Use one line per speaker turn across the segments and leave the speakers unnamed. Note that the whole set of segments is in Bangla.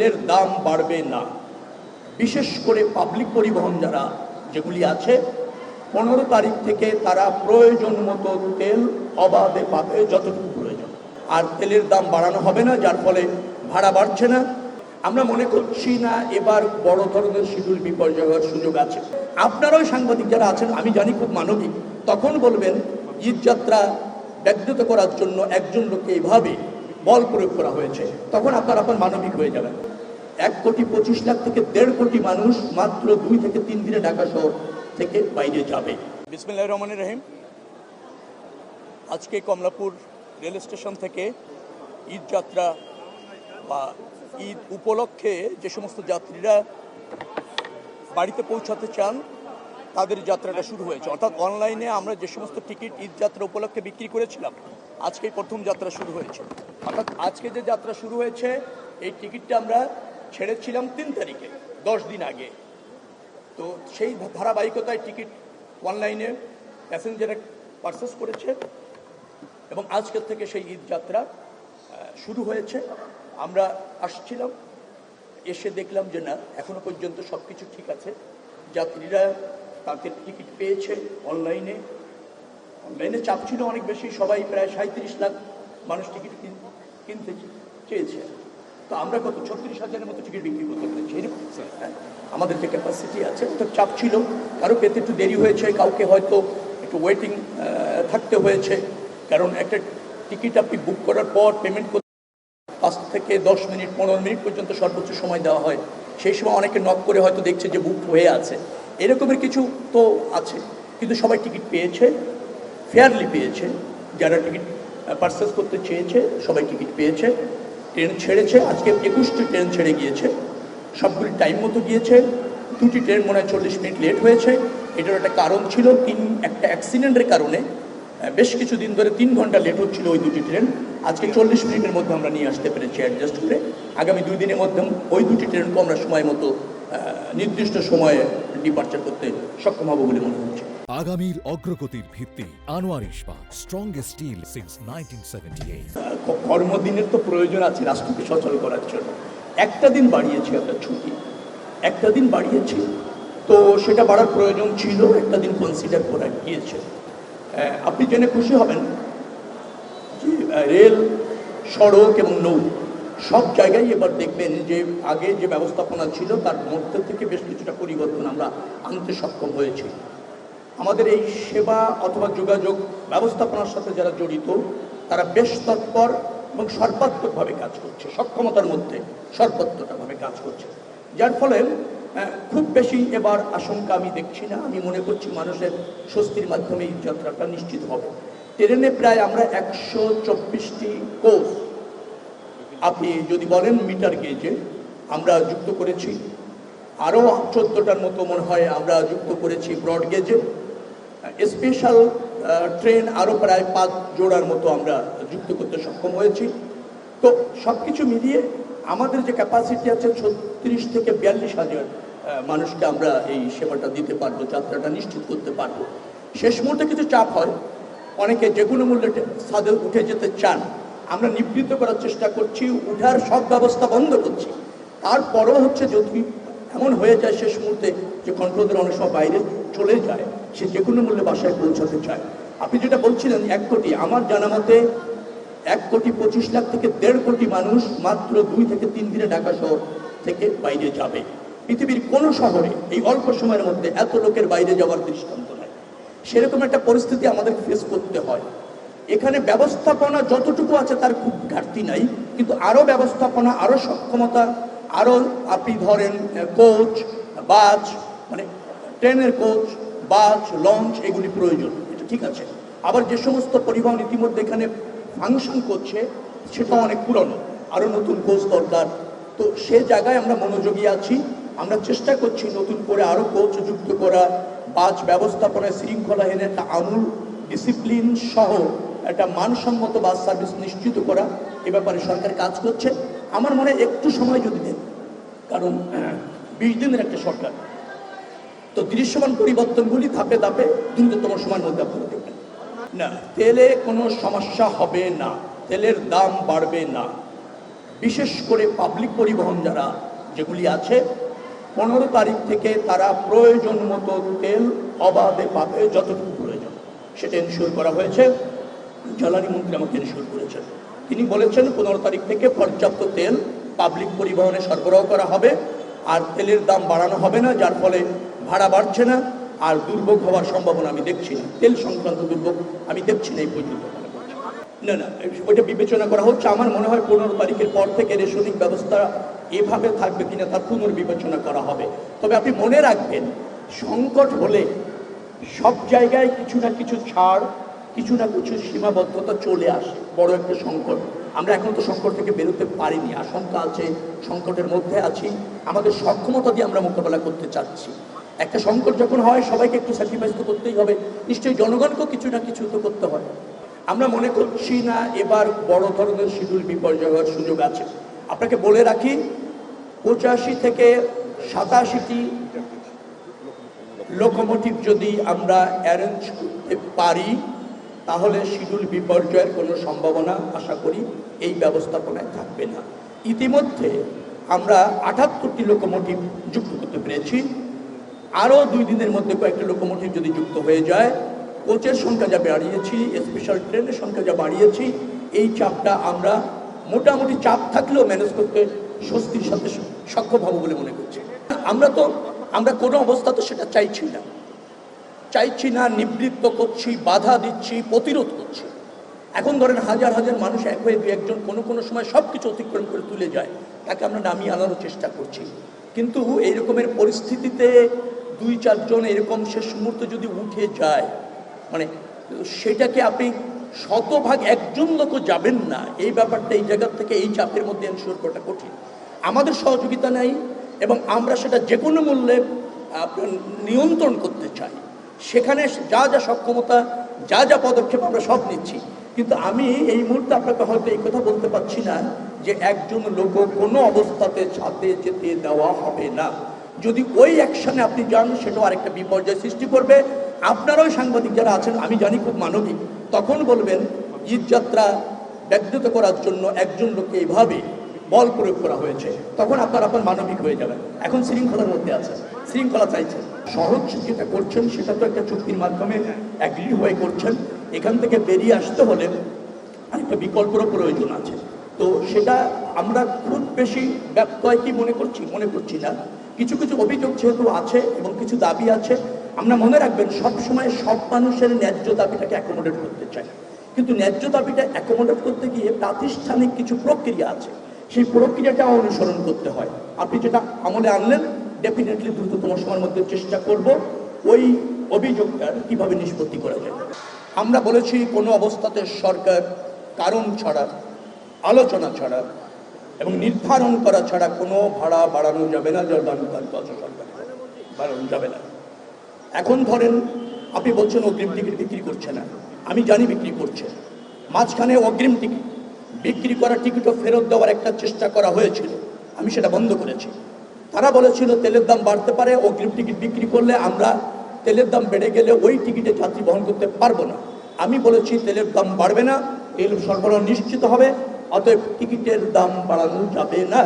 তেলের দাম বাড়বে না। বিশেষ করে পাবলিক পরিবহন যারা যেগুলি আছে 15 তারিখ থেকে তারা প্রয়োজন মতো তেল অবাধে পাবে যতটুকু প্রয়োজন, আর তেলের দাম বাড়ানো হবে না, যার ফলে ভাড়া বাড়ছে না। আমরা মনে করছি না এবার বড় ধরনের শিডিউল বিপর্যয় হওয়ার সুযোগ আছে। আপনারাও সাংবাদিক যারা আছেন, আমি জানি খুব মানবিক, তখন বলবেন ঈদযাত্রা ব্যাঘ্রত করার জন্য একজন লোককে এইভাবে বল প্রয়োগ করা হয়েছে, তখন আপনারা মানবিক হয়ে যাবেন। 1,25,00,000 থেকে 1.5 কোটি মানুষ মাত্র 2 থেকে 3 দিনে ঢাকা শহর থেকে বাইরে যাবে। বিসমিল্লাহির রহমানির রহিম। আজকে কমলাপুর রেল স্টেশন থেকে ঈদযাত্রা বা ঈদ উপলক্ষে যে সমস্ত যাত্রীরা বাড়িতে পৌঁছাতে চান তাদের যাত্রাটা শুরু হয়েছে। অর্থাৎ অনলাইনে আমরা যে সমস্ত টিকিট ঈদযাত্রা উপলক্ষে বিক্রি করেছিলাম, আজকেই প্রথম যাত্রা শুরু হয়েছে। অর্থাৎ আজকে যে যাত্রা শুরু হয়েছে এই টিকিটটা আমরা ছেড়েছিলাম 3 তারিখে, 10 দিন আগে। তো সেই ধারাবাহিকতায় টিকিট অনলাইনে প্যাসেঞ্জাররা পারচেস করেছে এবং আজকের থেকে সেই ঈদযাত্রা শুরু হয়েছে। আমরা আসছিলাম, এসে দেখলাম যে না, এখনো পর্যন্ত সব কিছু ঠিক আছে। যাত্রীরা তাদের টিকিট পেয়েছে অনলাইনে চাপ ছিল অনেক বেশি, সবাই প্রায় 37 লাখ মানুষ টিকিট কিনতে চেয়েছে। তো আমরা কত 36,000-এর মতো টিকিট বিক্রি করতে পেরেছি। আমাদের যে ক্যাপাসিটি আছে ওটা চাপ ছিল, কারো পেতে একটু দেরি হয়েছে, কাউকে হয়তো একটু ওয়েটিং থাকতে হয়েছে। কারণ একটা টিকিট আপনি বুক করার পর পেমেন্ট করতে 5 থেকে 10 মিনিট 15 মিনিট পর্যন্ত সর্বোচ্চ সময় দেওয়া হয়। সেই সময় অনেকে নক করে হয়তো দেখছে যে বুক হয়ে আছে, এরকমের কিছু তো আছে। কিন্তু সবাই টিকিট পেয়েছে, ফেয়ারলি পেয়েছে। যারা টিকিট পারচেস করতে চেয়েছে সবাই টিকিট পেয়েছে। ট্রেন ছেড়েছে, আজকে 21টি ট্রেন ছেড়ে গিয়েছে, সবগুলি টাইম মতো গিয়েছে। 2টি ট্রেন মনে হয় 40 মিনিট লেট হয়েছে। এটার একটা কারণ ছিল, একটা অ্যাক্সিডেন্টের কারণে বেশ কিছুদিন ধরে 3 ঘন্টা লেট হচ্ছিল ওই 2টি ট্রেন। আজকে 40 মিনিটের মধ্যে আমরা নিয়ে আসতে পেরেছি অ্যাডজাস্ট করে। আগামী 2 দিনের মধ্যে ওই 2টি ট্রেনকে আমরা সময় মতো নির্দিষ্ট সময়ে ডিপার্চার করতে সক্ষম হব বলে মনে হচ্ছে।
আগামীর অগ্রগতির ভিত্তি আনোয়ার ইস্পাত, স্ট্রংগেস্ট স্টিল সিন্স 1978।
কর্মদিনের তো প্রয়োজন আছে রাষ্ট্রকে সচল করার জন্য। একটা দিন বাড়িয়েছি আমরা ছুটি, একটা দিন বাড়িয়েছি, তো সেটা বাড়ার প্রয়োজন ছিল, একটা দিন কনসিডার করা গিয়েছে। আপনি জেনে খুশি হবেন যে রেল, সড়ক এবং নৌ সব জায়গায় এবার দেখবেন যে আগে যে ব্যবস্থাপনা ছিল তার মধ্যে থেকে বেশ কিছুটা পরিবর্তন আমরা আনতে সক্ষম হয়েছি। আমাদের এই সেবা অথবা যোগাযোগ ব্যবস্থাপনার সাথে যারা জড়িত তারা বেশ তৎপর এবং সর্বাত্মকভাবে কাজ করছে, সক্ষমতার মধ্যে সর্বাত্মকভাবে কাজ করছে, যার ফলে খুব বেশি এবার আশঙ্কা আমি দেখছি না। আমি মনে করছি মানুষের স্বস্তির মাধ্যমে এই যাত্রাটা নিশ্চিত হবে। ট্রেনে প্রায় আমরা 124টি কোচ, আপনি যদি বলেন মিটার গেজে আমরা যুক্ত করেছি, আরও 14টার মতো মনে হয় আমরা যুক্ত করেছি ব্রড গেজে। স্পেশাল ট্রেন আরও প্রায় 5 জোড়ার মতো আমরা যুক্ত করতে সক্ষম হয়েছি। তো সব কিছু মিলিয়ে আমাদের যে ক্যাপাসিটি আছে 36 থেকে 42,000 মানুষকে আমরা এই সেবাটা দিতে পারবো, যাত্রাটা নিশ্চিত করতে পারবো। শেষ মুহূর্তে কিছু চাপ হয়, অনেকে যে কোনো মূল্যে ছাদে উঠে যেতে চান, আমরা নিবৃত্ত করার চেষ্টা করছি, উঠার সব ব্যবস্থা বন্ধ করছি। তারপরও হচ্ছে যদি এমন হয়ে যায় শেষ মুহূর্তে যে কন্ট্রোলদের অনেক সময় বাইরে চলে যায়, সে যে কোনো মূল্যে বাসায় পৌঁছাতে চায়। আপনি যেটা বলছিলেন 1 কোটি, আমার জানা মতে 1,25,00,000 থেকে 1.5 কোটি মানুষ মাত্র 2 থেকে 3 দিনে ঢাকা শহর থেকে বাইরে যাবে। পৃথিবীর কোনো শহরে এই অল্প সময়ের মধ্যে এত লোকের বাইরে যাওয়ার দৃষ্টান্ত নাই। সেরকম একটা পরিস্থিতি আমাদের ফেস করতে হয়। এখানে ব্যবস্থাপনা যতটুকু আছে তার খুব ঘাটতি নাই, কিন্তু আরও ব্যবস্থাপনা, আরও সক্ষমতা, আরও আপনি ধরেন কোচ, বাস, মানে ট্রেনের কোচ, বাস, লঞ্চ, এগুলি প্রয়োজন, এটা ঠিক আছে। আবার যে সমস্ত পরিবহন ইতিমধ্যে এখানে ফাংশন করছে সেটা অনেক পুরনো, আরও নতুন কোচ দরকার। তো সে জায়গায় আমরা মনোযোগী আছি, আমরা চেষ্টা করছি নতুন করে আরও কোচ যুক্ত করা, বাস ব্যবস্থাপনায় শৃঙ্খলা এনে একটা আমূল ডিসিপ্লিন সহ একটা মানসম্মত বাস সার্ভিস নিশ্চিত করা, এ ব্যাপারে সরকার কাজ করছে। আমার মনে হয় একটু সময় যদি দেন, কারণ 20 দিনের একটা সরকার, তো দৃশ্যমান পরিবর্তনগুলি ধাপে ধাপে দ্রুততম সময়ের মধ্যে আপনারা দেখবেন। না, তেলে কোনো সমস্যা হবে না, তেলের দাম বাড়বে না। বিশেষ করে পাবলিক পরিবহন যারা যেগুলি আছে 15 তারিখ থেকে তারা প্রয়োজন মতো তেল অবাধে পাবে, যতটুকু প্রয়োজন সেটা এনশিওর করা হয়েছে। জ্বালানি মন্ত্রী আমাকে এনশিওর করেছেন, তিনি বলেছেন 15 তারিখ থেকে পর্যাপ্ত তেল পাবলিক পরিবহনে সরবরাহ করা হবে, আর তেলের দাম বাড়ানো হবে না, যার ফলে ভাড়া বাড়ছে না, আর দুর্ভোগ হওয়ার সম্ভাবনা আমি দেখছি না। তেল সংক্রান্ত দুর্ভোগ আমি দেখছি না এই পর্যন্ত। না না, ওইটা বিবেচনা করা হচ্ছে। আমার মনে হয় 15 তারিখের পর থেকে রেশনিং ব্যবস্থা এভাবে থাকবে কিনা তার পুনর্বিবেচনা করা হবে। তবে আপনি মনে রাখবেন, সংকট হলে সব জায়গায় কিছু না কিছু ছাড়, কিছু না কিছু সীমাবদ্ধতা চলে আসে। বড় একটা সংকট, আমরা এখন তো সংকট থেকে বেরোতে পারিনি, আশঙ্কা আছে, সংকটের মধ্যে আছি, আমাদের সক্ষমতা দিয়ে আমরা মোকাবেলা করতে চাচ্ছি। একটা সংকট যখন হয় সবাইকে একটু স্যাক্রিফাইস তো করতেই হবে, নিশ্চয়ই জনগণকেও কিছু না কিছু তো করতে হয়। আমরা মনে করছি না এবার বড় ধরনের শিডিউল বিপর্যয় হওয়ার সুযোগ আছে। আপনাকে বলে রাখি, 85 থেকে 87টি লোকোমোটিভ যদি আমরা অ্যারেঞ্জ করতে পারি তাহলে শিডিউল বিপর্যয়ের কোনো সম্ভাবনা আশা করি এই ব্যবস্থাপনায় থাকবে না। ইতিমধ্যে আমরা 78টি লোকোমোটিভ যুক্ত করতে পেরেছি। আরও 2 দিনের মধ্যে কয়েকটি লোকোমোটিভ যদি যুক্ত হয়ে যায়, কোচের সংখ্যা যা বাড়িয়েছি, স্পেশাল ট্রেনের সংখ্যা যা বাড়িয়েছি, এই চাপটা আমরা মোটামুটি চাপ থাকলেও ম্যানেজ করতে স্বস্তির সাথে সক্ষম হব বলে মনে করছি। আমরা কোনো অবস্থা তো সেটা চাইছি না, নিবৃত্ত করছি, বাধা দিচ্ছি, প্রতিরোধ করছি। এখন ধরেন হাজার হাজার মানুষ এক হয়ে 2-1 জন কোনো সময় সব কিছু অতিক্রম করে তুলে যায়, তাকে আমরা নামিয়ে আনারও চেষ্টা করছি। কিন্তু এই রকমের পরিস্থিতিতে 2-4 জন এরকম শেষ মুহূর্তে যদি উঠে যায়, মানে সেটাকে আপনি শতভাগ একজন লোকও যাবেন না, এই ব্যাপারটা এই জায়গা থেকে এই চাপের মধ্যে এনশিওর করাটা কঠিন। আমাদের সহযোগিতা নেই এবং আমরা সেটা যে কোনো মূল্যে নিয়ন্ত্রণ করতে চাই। সেখানে যা যা সক্ষমতা, যা যা পদক্ষেপ আমরা সব নিচ্ছি। কিন্তু আমি এই মুহূর্তে আপনাকে হয়তো এই কথা বলতে পারছি না যে একজন লোক কোনো অবস্থাতে ছাদে যেতে দেওয়া হবে না। যদি ওই অ্যাকশনে আপনি যান, সেটাও আরেকটা বিপর্যয় সৃষ্টি করবে। আপনারাও সাংবাদিক যারা আছেন, আমি জানি খুব মানবিক, তখন বলবেন ঈদযাত্রা ব্যাঘাত করার জন্য একজন লোককে এইভাবে বল প্রয়োগ করা হয়েছে, তখন আপনার মানবিক হয়ে যাবেন। এখন শৃঙ্খলার মধ্যে আছে, শৃঙ্খলা চাইছেন। সহজ যেটা করছেন সেটা তো একটা চুক্তির মাধ্যমে অ্যাগ্রি হয়ে করছেন। এখান থেকে বেরিয়ে আসতে হলে আরেকটা বিকল্পেরও প্রয়োজন আছে। তো সেটা আমরা খুব বেশি ব্যত্যয় কি মনে করছি না। কিছু কিছু অভিযোগ যেহেতু আছে এবং কিছু দাবি আছে, আমরা মনে রাখবেন সবসময় সব মানুষের ন্যায্য দাবিটাকে অ্যাকোমোডেট করতে চাই, কিন্তু ন্যায্য দাবিটা অ্যাকোমোডেট করতে গিয়ে প্রাতিষ্ঠানিক কিছু প্রক্রিয়া আছে, সেই প্রক্রিয়াটা অনুসরণ করতে হয়। আপনি যেটা আমলে আনলেন, ডেফিনেটলি দ্রুততম সময়ের মধ্যে চেষ্টা করব ওই অভিযোগটা কিভাবে নিষ্পত্তি করা যায়। আমরা বলেছি কোনো অবস্থাতে সরকার কারণ ছাড়া, আলোচনা ছাড়া এবং নির্ধারণ করা ছাড়া কোনো ভাড়া বাড়ানো যাবে না, যার দাম সরকার বাড়ানো যাবে না। এখন ধরেন আপনি বলছেন অগ্রিম টিকিট বিক্রি করছে না, আমি জানি বিক্রি করছে। মাঝখানে অগ্রিম টিকিট বিক্রি করা টিকিটও ফেরত দেওয়ার একটা চেষ্টা করা হয়েছিল, আমি সেটা বন্ধ করেছি। তারা বলেছিল তেলের দাম বাড়তে পারে, অগ্রিম টিকিট বিক্রি করলে আমরা তেলের দাম বেড়ে গেলে ওই টিকিটে যাত্রী বহন করতে পারবো না। আমি বলেছি তেলের দাম বাড়বে না, তেল সরবরাহ নিশ্চিত হবে, অতএব টিকিটের দাম বাড়ানো যাবে না,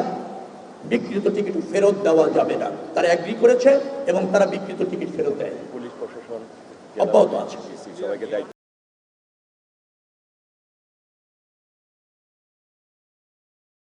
বিক্রিত টিকিট ফেরত দেওয়া যাবে না। তারা অ্যাগ্রি করেছে এবং তারা বিক্রিত টিকিট ফেরত দেয়। পুলিশ প্রশাসন অব্যাহত আছে।